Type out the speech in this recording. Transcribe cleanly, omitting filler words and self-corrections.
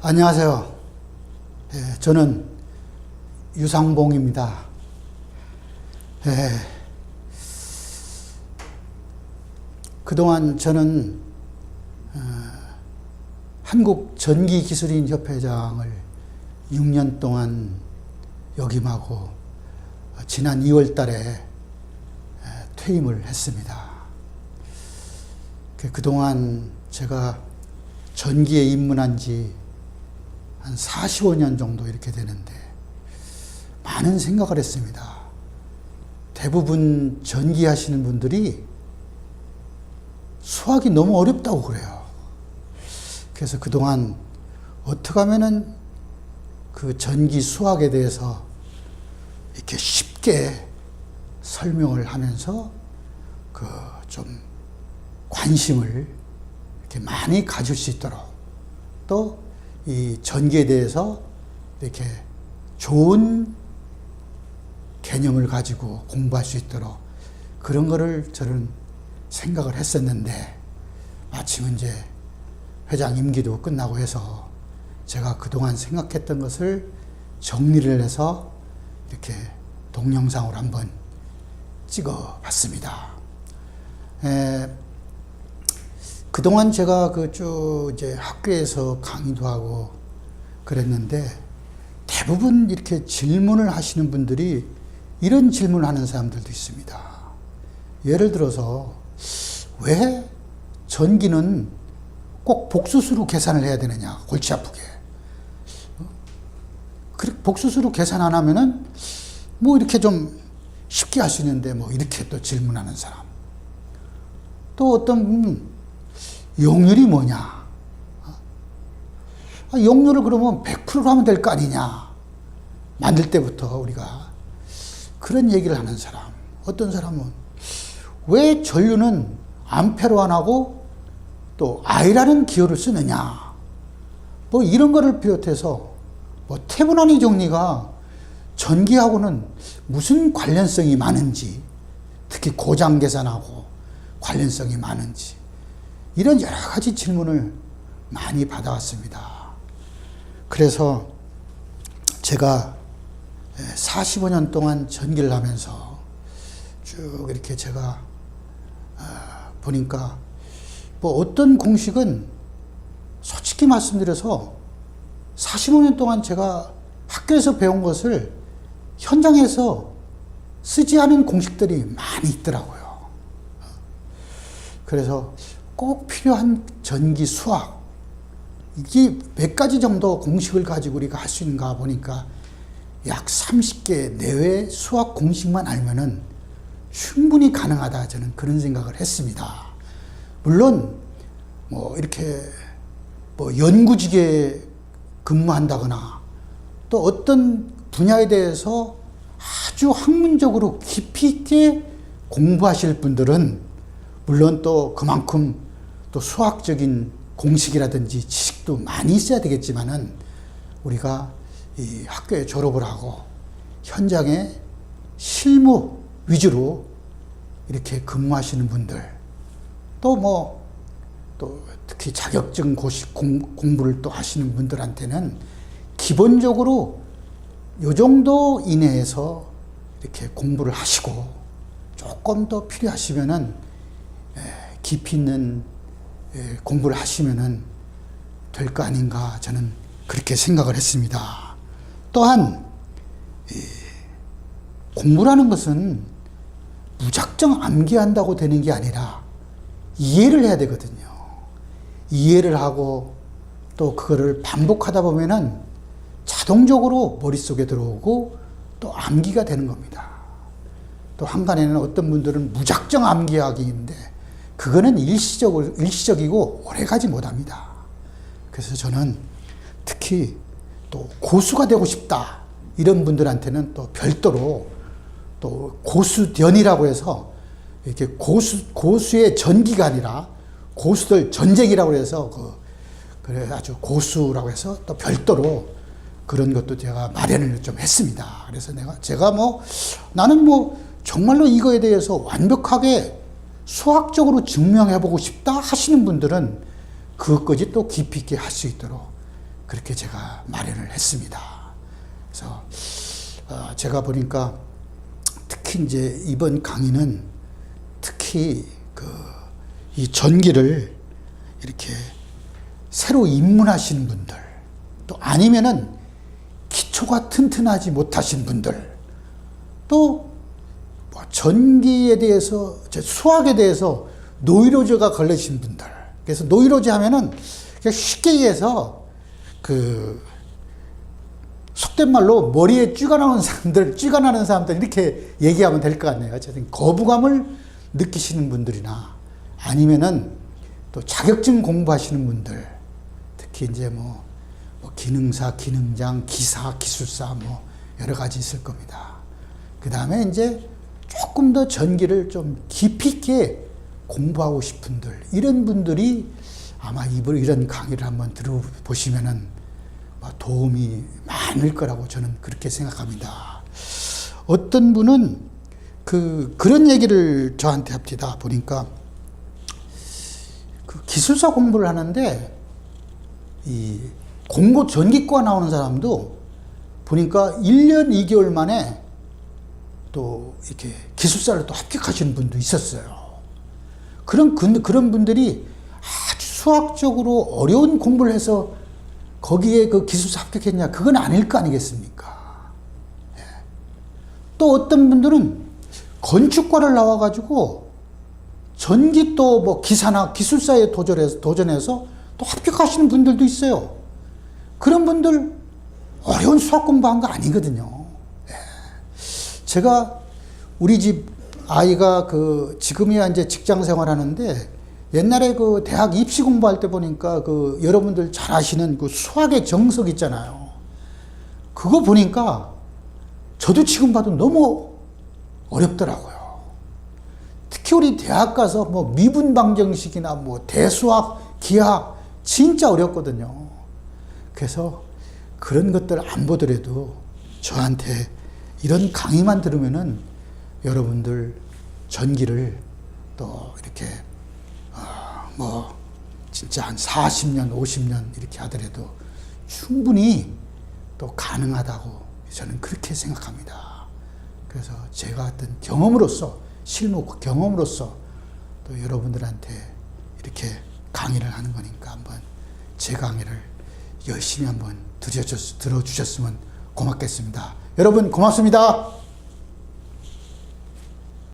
안녕하세요. 저는 유상봉입니다. 그동안 저는 한국전기기술인협회장을 6년 동안 역임하고 지난 2월 달에 퇴임을 했습니다. 그동안 제가 전기에 입문한 지 한 45년 정도 이렇게 되는데 많은 생각을 했습니다. 대부분 전기 하시는 분들이 수학이 너무 어렵다고 그래요. 그래서 그동안 어떻게 하면은 그 전기 수학에 대해서 이렇게 쉽게 설명을 하면서 그 좀 관심을 이렇게 많이 가질 수 있도록, 또 이 전기에 대해서 이렇게 좋은 개념을 가지고 공부할 수 있도록 그런 거를 저는 생각을 했었는데, 마침 이제 회장 임기도 끝나고 해서 제가 그동안 생각했던 것을 정리를 해서 이렇게 동영상으로 한번 찍어 봤습니다. 그동안 제가 이제 학교에서 강의도 하고 그랬는데, 대부분 이렇게 질문을 하시는 분들이 이런 질문을 하는 사람들도 있습니다. 예를 들어서, 왜 전기는 꼭 복수수로 계산을 해야 되느냐, 골치 아프게. 복수수로 계산 안 하면은 뭐 이렇게 좀 쉽게 할 수 있는데 뭐 이렇게 또 질문하는 사람. 또 어떤 분은 용률이 뭐냐? 용률을 그러면 100%로 하면 될 거 아니냐? 만들 때부터 우리가 그런 얘기를 하는 사람. 어떤 사람은 왜 전류는 암페로 안 하고 또 I라는 기호를 쓰느냐? 뭐 이런 거를 비롯해서 뭐 태분화니 정리가 전기하고는 무슨 관련성이 많은지, 특히 고장 계산하고 관련성이 많은지, 이런 여러 가지 질문을 많이 받아왔습니다. 그래서 제가 45년 동안 전기를 하면서 쭉 이렇게 제가 보니까 뭐 어떤 공식은 솔직히 말씀드려서 45년 동안 제가 학교에서 배운 것을 현장에서 쓰지 않은 공식들이 많이 있더라고요. 그래서 꼭 필요한 전기 수학, 이게 몇 가지 정도 공식을 가지고 우리가 할 수 있는가 보니까 약 30개 내외 수학 공식만 알면은 충분히 가능하다, 저는 그런 생각을 했습니다. 물론 뭐 이렇게 뭐 연구직에 근무한다거나 또 어떤 분야에 대해서 아주 학문적으로 깊이 있게 공부하실 분들은 물론 또 그만큼 또 수학적인 공식이라든지 지식도 많이 있어야 되겠지만은, 우리가 이 학교에 졸업을 하고 현장에 실무 위주로 이렇게 근무하시는 분들, 또 뭐 또 특히 자격증 공부를 또 하시는 분들한테는 기본적으로 요 정도 이내에서 이렇게 공부를 하시고, 조금 더 필요하시면은 깊이 있는 공부를 하시면은 될 거 아닌가, 저는 그렇게 생각을 했습니다. 또한 공부라는 것은 무작정 암기한다고 되는 게 아니라 이해를 해야 되거든요. 이해를 하고 또 그거를 반복하다 보면은 자동적으로 머릿속에 들어오고 또 암기가 되는 겁니다. 또 한간에는 어떤 분들은 무작정 암기하기인데 그거는 일시적이고 오래가지 못합니다. 그래서 저는 특히 또 고수가 되고 싶다, 이런 분들한테는 또 별도로 또 고수전이라고 해서, 이렇게 고수의 전기가 아니라 고수들 전쟁이라고 해서 그래 아주 고수라고 해서 또 별도로 그런 것도 제가 마련을 좀 했습니다. 그래서 제가 나는 정말로 이거에 대해서 완벽하게 수학적으로 증명해보고 싶다 하시는 분들은 그것까지 또 깊이 있게 할 수 있도록 그렇게 제가 마련을 했습니다. 그래서 제가 보니까 특히 이제 이번 강의는 특히 이 전기를 이렇게 새로 입문하시는 분들, 또 아니면은 기초가 튼튼하지 못하신 분들, 또 뭐 전기에 대해서, 수학에 대해서 노이로제가 걸리신 분들. 그래서 노이로제 하면은 그냥 쉽게 얘기해서 속된 말로 머리에 쥐가 나는 사람들 이렇게 얘기하면 될 것 같네요. 어쨌든 거부감을 느끼시는 분들이나 아니면은 또 자격증 공부하시는 분들, 특히 이제 뭐 기능사, 기능장, 기사, 기술사 뭐 여러 가지 있을 겁니다. 그 다음에 이제 조금 더 전기를 좀 깊이 있게 공부하고 싶은 분들, 이런 분들이 아마 이런 강의를 한번 들어보시면은 도움이 많을 거라고 저는 그렇게 생각합니다. 어떤 분은 그런 얘기를 저한테 합니다. 보니까 기술사 공부를 하는데 이 공고 전기과 나오는 사람도 보니까 1년 2개월 만에 또 이렇게 기술사를 또 합격하시는 분도 있었어요. 그런 분들이 아주 수학적으로 어려운 공부를 해서 거기에 기술사 합격했냐? 그건 아닐 거 아니겠습니까? 예. 또 어떤 분들은 건축과를 나와가지고 전기 또 뭐 기사나 기술사에 도전해서 또 합격하시는 분들도 있어요. 그런 분들 어려운 수학 공부한 거 아니거든요. 예. 제가 우리 집 아이가 지금이야 이제 직장 생활하는데 옛날에 대학 입시 공부할 때 보니까 여러분들 잘 아시는 수학의 정석 있잖아요. 그거 보니까 저도 지금 봐도 너무 어렵더라고요. 특히 우리 대학 가서 뭐 미분 방정식이나 뭐 대수학, 기하학 진짜 어렵거든요. 그래서 그런 것들 안 보더라도 저한테 이런 강의만 들으면은 여러분들 전기를 또 이렇게 진짜 한 40년, 50년 이렇게 하더라도 충분히 또 가능하다고 저는 그렇게 생각합니다. 그래서 제가 어떤 경험으로서, 실무 경험으로서 또 여러분들한테 이렇게 강의를 하는 거니까 한번 제 강의를 열심히 한번 들어주셨으면 고맙겠습니다. 여러분 고맙습니다.